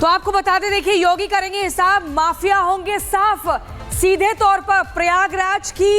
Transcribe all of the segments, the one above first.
तो आपको बता दें, देखिए योगी करेंगे हिसाब, माफिया होंगे साफ। सीधे तौर पर प्रयागराज की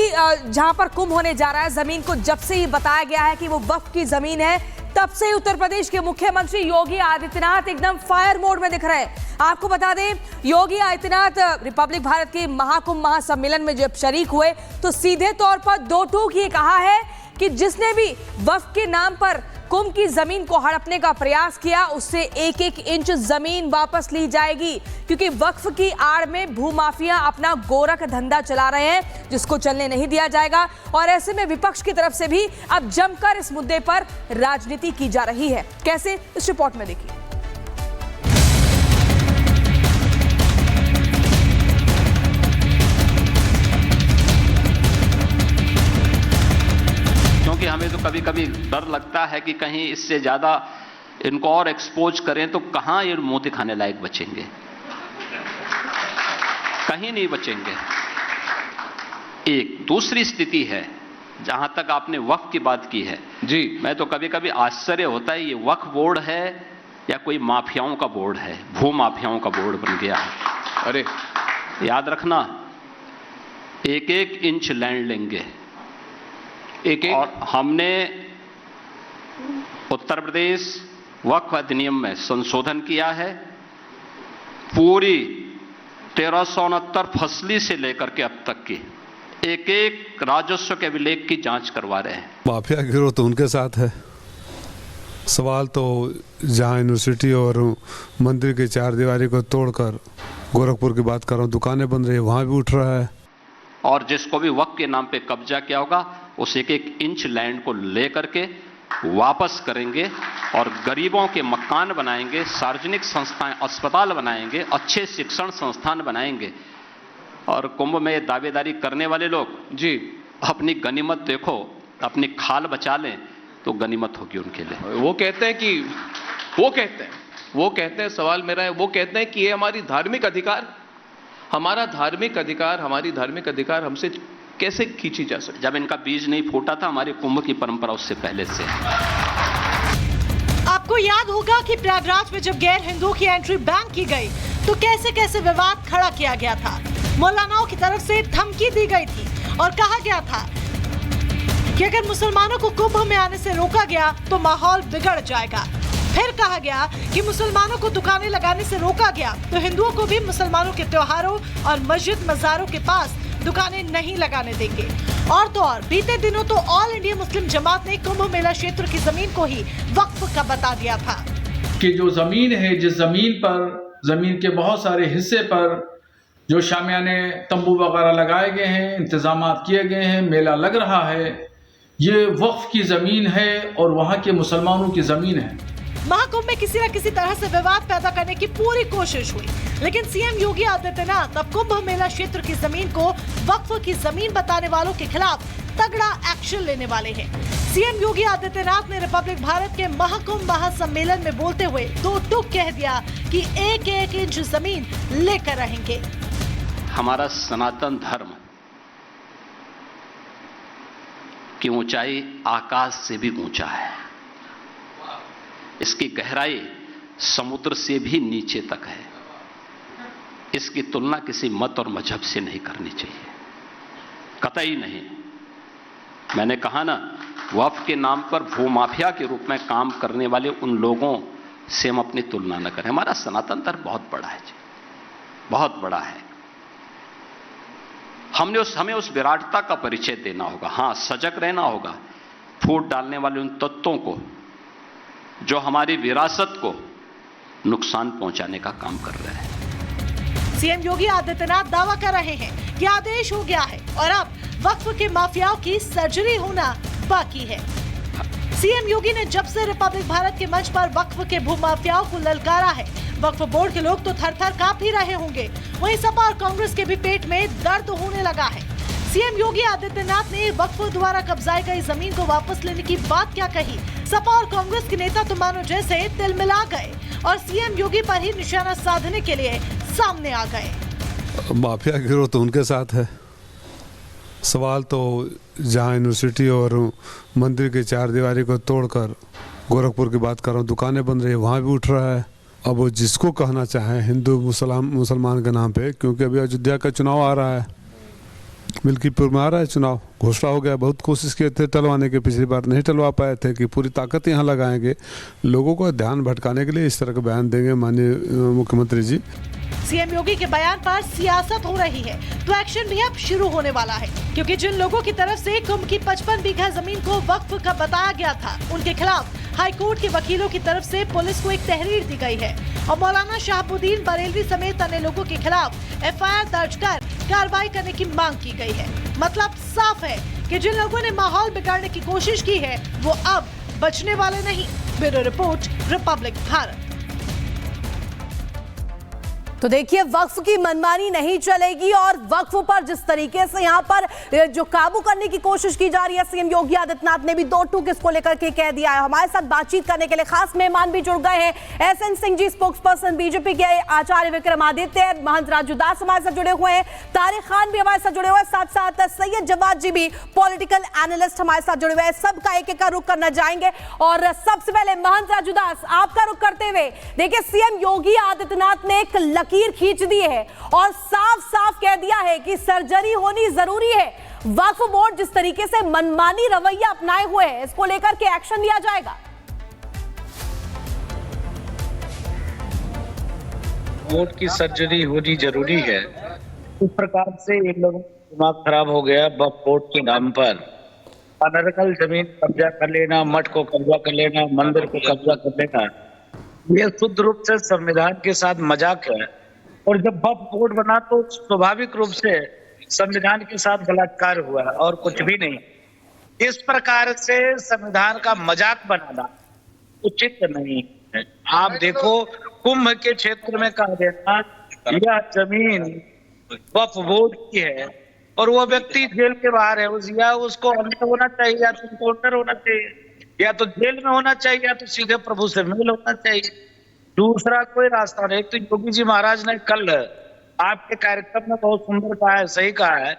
जहां पर कुंभ होने जा रहा है, जमीन को जब से ही बताया गया है कि वो वक्फ की जमीन है, तब से ही उत्तर प्रदेश के मुख्यमंत्री योगी आदित्यनाथ एकदम फायर मोड में दिख रहे हैं। आपको बता दें, योगी आदित्यनाथ रिपब्लिक भारत के महाकुंभ महासम्मेलन में जब शरीक हुए तो सीधे तौर पर दो टूक ये कहा है कि जिसने भी वक्फ के नाम पर कुंभ की जमीन को हड़पने का प्रयास किया, उससे एक एक इंच जमीन वापस ली जाएगी, क्योंकि वक्फ की आड़ में भूमाफिया अपना गोरख धंधा चला रहे हैं, जिसको चलने नहीं दिया जाएगा। और ऐसे में विपक्ष की तरफ से भी अब जमकर इस मुद्दे पर राजनीति की जा रही है। कैसे, इस रिपोर्ट में देखिए। क्योंकि हमें तो कभी कभी डर लगता है कि कहीं इससे ज्यादा इनको और एक्सपोज करें तो कहां ये मोती खाने लायक बचेंगे, कहीं नहीं बचेंगे। एक दूसरी स्थिति है, जहां तक आपने वक्फ की बात की है जी, मैं तो कभी कभी आश्चर्य होता है, ये वक्फ बोर्ड है या कोई माफियाओं का बोर्ड है, भू माफियाओं का बोर्ड बन गया है। अरे याद रखना, एक एक इंच लैंड लेंगे, एक और हमने उत्तर प्रदेश वक्फ अधिनियम में संशोधन किया है। पूरी 1369 फसली से लेकर के अब तक की एक एक राजस्व के अभिलेख की जांच करवा रहे हैं। माफिया गिरोह तो उनके साथ है। सवाल तो जहां यूनिवर्सिटी और मंदिर की चार दीवारी को तोड़कर गोरखपुर की बात कर रहा हूं, दुकानें बन रही है, वहां भी उठ रहा है। और जिसको भी वक्फ के नाम पे कब्जा किया होगा, उस एक एक इंच लैंड को लेकर के वापस करेंगे और गरीबों के मकान बनाएंगे, सार्वजनिक संस्थाएं, अस्पताल बनाएंगे, अच्छे शिक्षण संस्थान बनाएंगे। और कुंभ में दावेदारी करने वाले लोग जी अपनी गनीमत देखो, अपनी खाल बचा लें तो गनीमत होगी उनके लिए। वो कहते हैं सवाल मेरा है, वो कहते हैं कि ये हमारी धार्मिक अधिकार, हमारा धार्मिक अधिकार, हमारी धार्मिक अधिकार हमसे कैसे खींची जा सकती? जब इनका बीज नहीं फूटा था, हमारी कुंभ की परंपरा उससे पहले से। आपको याद होगा कि प्रयागराज में जब गैर हिंदुओं की एंट्री बैन की गई तो कैसे कैसे विवाद खड़ा किया गया था। मौलानाओं की तरफ से धमकी दी गई थी और कहा गया था कि अगर मुसलमानों को कुंभ में आने से रोका गया तो माहौल बिगड़ जाएगा। फिर कहा गया कि मुसलमानों को दुकानें लगाने से रोका गया तो हिंदुओं को भी मुसलमानों के त्योहारों और मस्जिद मज़ारों के पास दुकानें नहीं लगाने देंगे। और तो और बीते दिनों तो ऑल इंडिया मुस्लिम जमात ने कुंभ मेला क्षेत्र की जमीन को ही वक्फ का बता दिया था कि जो जमीन है, जिस जमीन पर, जमीन के बहुत सारे हिस्से पर जो शामियाने तंबू वगैरह लगाए गए हैं, इंतजाम किए गए हैं, मेला लग रहा है, ये वक्फ की जमीन है और वहाँ के मुसलमानों की जमीन है। महाकुंभ में किसी न किसी तरह से विवाद पैदा करने की पूरी कोशिश हुई, लेकिन सीएम योगी आदित्यनाथ अब कुंभ मेला क्षेत्र की जमीन को वक्फ की जमीन बताने वालों के खिलाफ तगड़ा एक्शन लेने वाले हैं। सीएम योगी आदित्यनाथ ने रिपब्लिक भारत के महाकुंभ महासम्मेलन में बोलते हुए दो टूक कह दिया कि एक एक इंच जमीन लेकर रहेंगे। हमारा सनातन धर्म की ऊंचाई आकाश से भी ऊंचा है, इसकी गहराई समुद्र से भी नीचे तक है। इसकी तुलना किसी मत और मजहब से नहीं करनी चाहिए, कतई नहीं। मैंने कहा ना, वक्फ के नाम पर भूमाफिया के रूप में काम करने वाले उन लोगों से हम अपनी तुलना न करें। हमारा सनातन धर्म बहुत बड़ा है जी, बहुत बड़ा है। हमें उस विराटता का परिचय देना होगा। हाँ, सजग रहना होगा, फूट डालने वाले उन तत्वों को जो हमारी विरासत को नुकसान पहुंचाने का काम कर रहे हैं। सीएम योगी आदित्यनाथ दावा कर रहे हैं कि आदेश हो गया है और अब वक्फ के माफियाओं की सर्जरी होना बाकी है। सीएम योगी ने जब से रिपब्लिक भारत के मंच पर वक्फ के भूमाफियाओं को ललकारा है, वक्फ बोर्ड के लोग तो थर-थर कांप ही रहे होंगे। वहीं सपा और कांग्रेस के भी पेट में दर्द होने लगा है। सीएम योगी आदित्यनाथ ने वक्फ द्वारा कब्जाई गई जमीन को वापस लेने की बात क्या कही। सपा और कांग्रेस के नेता तो मानो जैसे तिलमिला गए और सीएम योगी पर ही निशाना साधने के लिए सामने आ गए। माफिया गिरोह तो उनके साथ है। सवाल तो जहां यूनिवर्सिटी और मंदिर की चार दीवारी को तोड़कर गोरखपुर की बात कर रहा हूँ, दुकानें बन रही है, वहां भी उठ रहा है। अब वो जिसको कहना चाहे हिंदू मुसलमान के नाम पे, क्योंकि अभी अयोध्या का चुनाव आ रहा है, मिल्कीपुर में आ रहा है चुनाव, घोषणा हो गया। बहुत कोशिश किए थे टलवाने के, पिछली बार नहीं टलवा पाए थे कि पूरी ताकत यहाँ लगाएंगे, लोगों को ध्यान भटकाने के लिए इस तरह का बयान देंगे माननीय मुख्यमंत्री जी। सीएम योगी के बयान पर सियासत हो रही है तो एक्शन भी अब शुरू होने वाला है, क्योंकि जिन लोगों की तरफ से कुंभ की 55 बीघा जमीन को वक्फ का बताया गया था, उनके खिलाफ हाईकोर्ट के वकीलों की तरफ से पुलिस को एक तहरीर दी गई है और मौलाना शहाबुद्दीन बरेलवी समेत अन्य लोगों के खिलाफ एफआईआर दर्ज कर कार्रवाई करने की मांग की गई है। मतलब साफ है कि जिन लोगों ने माहौल बिगाड़ने की कोशिश की है वो अब बचने वाले नहीं। Bureau report, Republic Bharat. तो देखिए, वक्फ की मनमानी नहीं चलेगी और वक्फ पर जिस तरीके से यहाँ पर जो काबू करने की कोशिश की जा रही है, सीएम योगी आदित्यनाथ ने भी 2 टूक इसको लेकर के कह दिया है। हमारे साथ बातचीत करने के लिए खास मेहमान भी जुड़ गए हैं। SN Singh ji, spokesperson BJP के, आचार्य विक्रमादित्य, महंत राजू दास हमारे साथ जुड़े हुए हैं, तारिक खान भी हमारे साथ जुड़े हुए हैं, साथ साथ सैयद जवाद जी भी पॉलिटिकल एनालिस्ट हमारे साथ जुड़े हुए हैं। सबका एक एक का रुख करना चाहेंगे और सबसे पहले महंत राजू दास, आपका रुख करते हुए, देखिए सीएम योगी आदित्यनाथ ने एक लकीर खींच दी है और साफ साफ कह दिया है कि सर्जरी होनी जरूरी है। वक्फ बोर्ड जिस तरीके से मनमानी रवैया अपनाए हुए है, इसको लेकर के एक्शन लिया जाएगा। बोर्ड की सर्जरी होनी जरूरी है। इस प्रकार से इन लोगों का दिमाग खराब हो गया। वक्फ बोर्ड के नाम पर अनर्गल जमीन कब्जा कर लेना, मठ को कब्जा कर लेना, मंदिर को कब्जा कर लेना, यह शुद्ध रूप से संविधान के साथ मजाक है। और जब वक्फ बोर्ड बना तो स्वाभाविक रूप से संविधान के साथ बलात्कार हुआ और कुछ भी नहीं। इस प्रकार से संविधान का मजाक बनाना उचित नहीं है। आप देखो, कुंभ के क्षेत्र में कहा गया यह जमीन वक्फ बोर्ड की है और वो व्यक्ति जेल के बाहर है, या उसको अंदर होना चाहिए या तो एनकाउंटर होना चाहिए, या तो जेल में होना चाहिए या तो सीधे प्रभु से मिल होना चाहिए। दूसरा कोई रास्ता नहीं। तो योगी जी महाराज ने कल आपके कार्यक्रम में बहुत सुंदर कहा है, सही कहा है।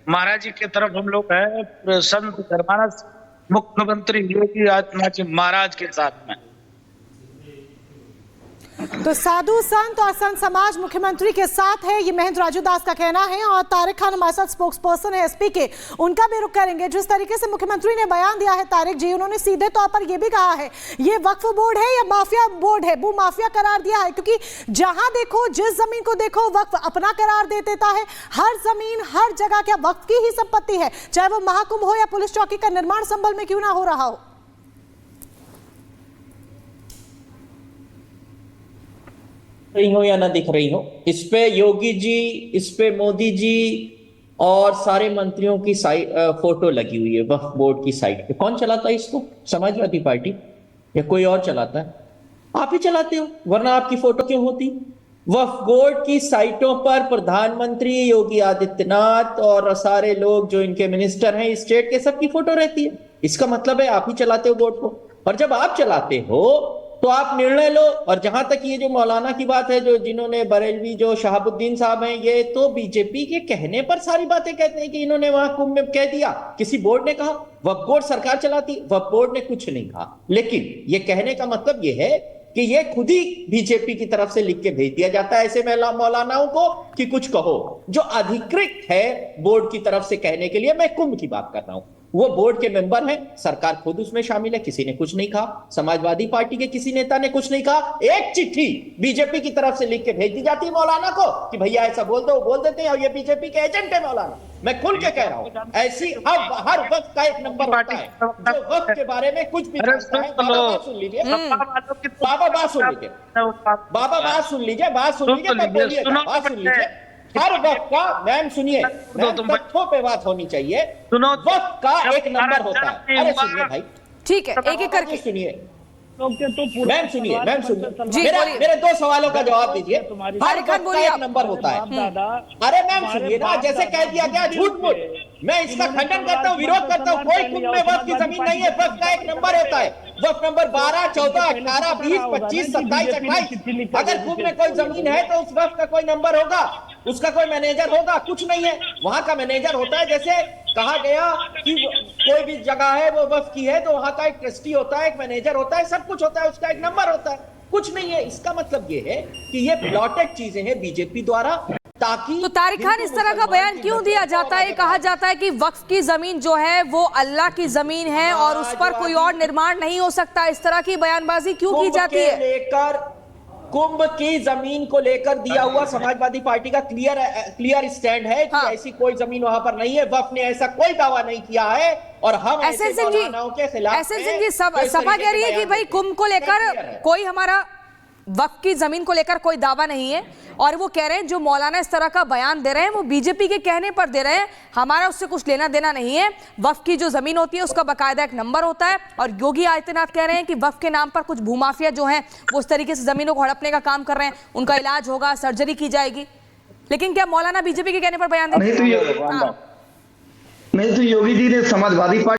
महाराज जी की तरफ हम लोग है, संत धर्मानस मुख्यमंत्री योगी आदित्यनाथ जी महाराज के साथ में। तो साधु संत और संत समाज मुख्यमंत्री के साथ है, ये महंत राजू दास का कहना है। और तारिक खान हमारे साथ स्पोक्स पर्सन है एसपी के, उनका भी रुख करेंगे। जिस तरीके से मुख्यमंत्री ने बयान दिया है तारिक जी, उन्होंने सीधे तौर पर यह भी कहा है ये वक्फ बोर्ड है या माफिया बोर्ड है, वो माफिया करार दिया है, क्योंकि जहां देखो, जिस जमीन को देखो, वक्फ अपना करार दे देता है। हर जमीन, हर जगह क्या वक्फ की ही संपत्ति है, चाहे वो महाकुंभ हो या पुलिस चौकी का निर्माण संभल में क्यों ना हो रहा हो। रही हो या ना दिख रही हो, इस पे योगी जी, इस पे मोदी जी और सारे मंत्रियों की फोटो लगी हुई है वक्फ बोर्ड की साइट पे। कौन चलाता है इसको? समाजवादी पार्टी या कोई और चलाता है? आप ही चलाते हो, वरना आपकी फोटो क्यों होती? वक्फ बोर्ड की साइटों पर प्रधानमंत्री योगी आदित्यनाथ और सारे लोग जो इनके मिनिस्टर हैं स्टेट के, सबकी फोटो रहती है। इसका मतलब है आप ही चलाते हो बोर्ड को। और जब आप चलाते हो तो आप निर्णय लो। और जहां तक ये जो मौलाना की बात है, जो जिन्होंने बरेलवी, जो शहाबुद्दीन साहब हैं, ये तो बीजेपी के कहने पर सारी बातें कहते हैं कि इन्होंने वहां कुंभ में कह दिया, किसी बोर्ड ने कहा। वक्फ बोर्ड सरकार चलाती, वक्फ बोर्ड ने कुछ नहीं कहा। लेकिन ये कहने का मतलब ये है कि ये खुद ही बीजेपी की तरफ से लिख के भेज दिया जाता है ऐसे मौलानाओं को कि कुछ कहो। जो अधिकृत है बोर्ड की तरफ से कहने के लिए, मैं कुंभ की बात कर रहा हूं, वो बोर्ड के मेंबर हैं, सरकार खुद उसमें शामिल है, किसी ने कुछ नहीं कहा। समाजवादी पार्टी के किसी नेता ने कुछ नहीं कहा। एक चिट्ठी बीजेपी की तरफ से लिख के भेज दी जाती है मौलाना को कि भैया ऐसा बोल दो, बोल देते हैं, और ये बीजेपी के एजेंट है मौलाना। मैं खुल के कह रहा हूं, ऐसी हर वक्त का एक नंबर होता है जो वक्त के बारे में कुछ भी कहता है। बाबा बात सुन लीजिए, बाबा बात सुन लीजिए, बाबा बात सुन लीजिए, बात सुन लीजिए, बात सुन लीजिए। हर वक्त का, मैम सुनिए, तथ्यों पे बात होनी चाहिए। वक्त का एक नंबर होता है। अरे सुनिए भाई, ठीक है, एक एक करके सुनिए। मैम सुनिए, मैम सुनिए, मेरे 2 सवालों का जवाब दीजिए। हर वक्त का एक नंबर होता है। अरे मैम सुनिए ना, जैसे कह दिया गया झूठ मूठ, मैं इसका खंडन करता हूँ, विरोध करता हूँ। कोई कुंभ में वक्त की जमीन नहीं है, वक्त का एक नंबर होता है। वक्त नंबर 12, 14, 18, 20, 25, 27, 28। अगर कुंभ में कोई जमीन है तो उस वक्त का कोई नंबर होगा, उसका कोई मैनेजर होगा। कुछ नहीं है, वहां का मैनेजर होता है। जैसे कहा गया कि कोई भी जगह है वो वक्फ की है तो वहां का एक ट्रस्टी होता है, एक मैनेजर होता है, सब कुछ होता है, उसका एक नंबर होता है। कुछ नहीं है। इसका मतलब ये है कि ये प्लॉटेड चीजें हैं बीजेपी द्वारा, ताकि तो तारिक खान इस तरह का बयान क्यों दिया जाता है? कहा जाता है कि वक्फ की जमीन जो है वो अल्लाह की जमीन है और उस पर कोई और निर्माण नहीं हो सकता। इस तरह की बयानबाजी क्यों की जाती है? लेकर कुंभ की जमीन को लेकर दिया हुआ समाजवादी पार्टी का क्लियर स्टैंड है कि ऐसी कोई जमीन वहां पर नहीं है। वक्फ ने ऐसा कोई दावा नहीं किया है और हम ऐसे मौलानाओं के खिलाफ एसएन सिंह जी सभा कह रही है कि भाई कुंभ को लेकर कोई हमारा वक्फ की जमीन को लेकर कोई दावा नहीं है और वो कह रहे हैं जो मौलाना इस तरह का बयान दे रहे हैं वो बीजेपी के कहने पर दे रहे हैं, हमारा उससे कुछ लेना देना नहीं है। वक्फ की जो जमीन होती है उसका बाकायदा एक नंबर होता है और योगी आदित्यनाथ कह रहे हैं कि वक्फ के नाम पर कुछ भूमाफिया जो हैं वो उस तरीके से जमीनों को हड़पने का काम कर रहे हैं, उनका इलाज होगा, सर्जरी की जाएगी। लेकिन क्या मौलाना बीजेपी के कहने पर बयान दे? नहीं तो योगी जी ने समाजवादी पार्टी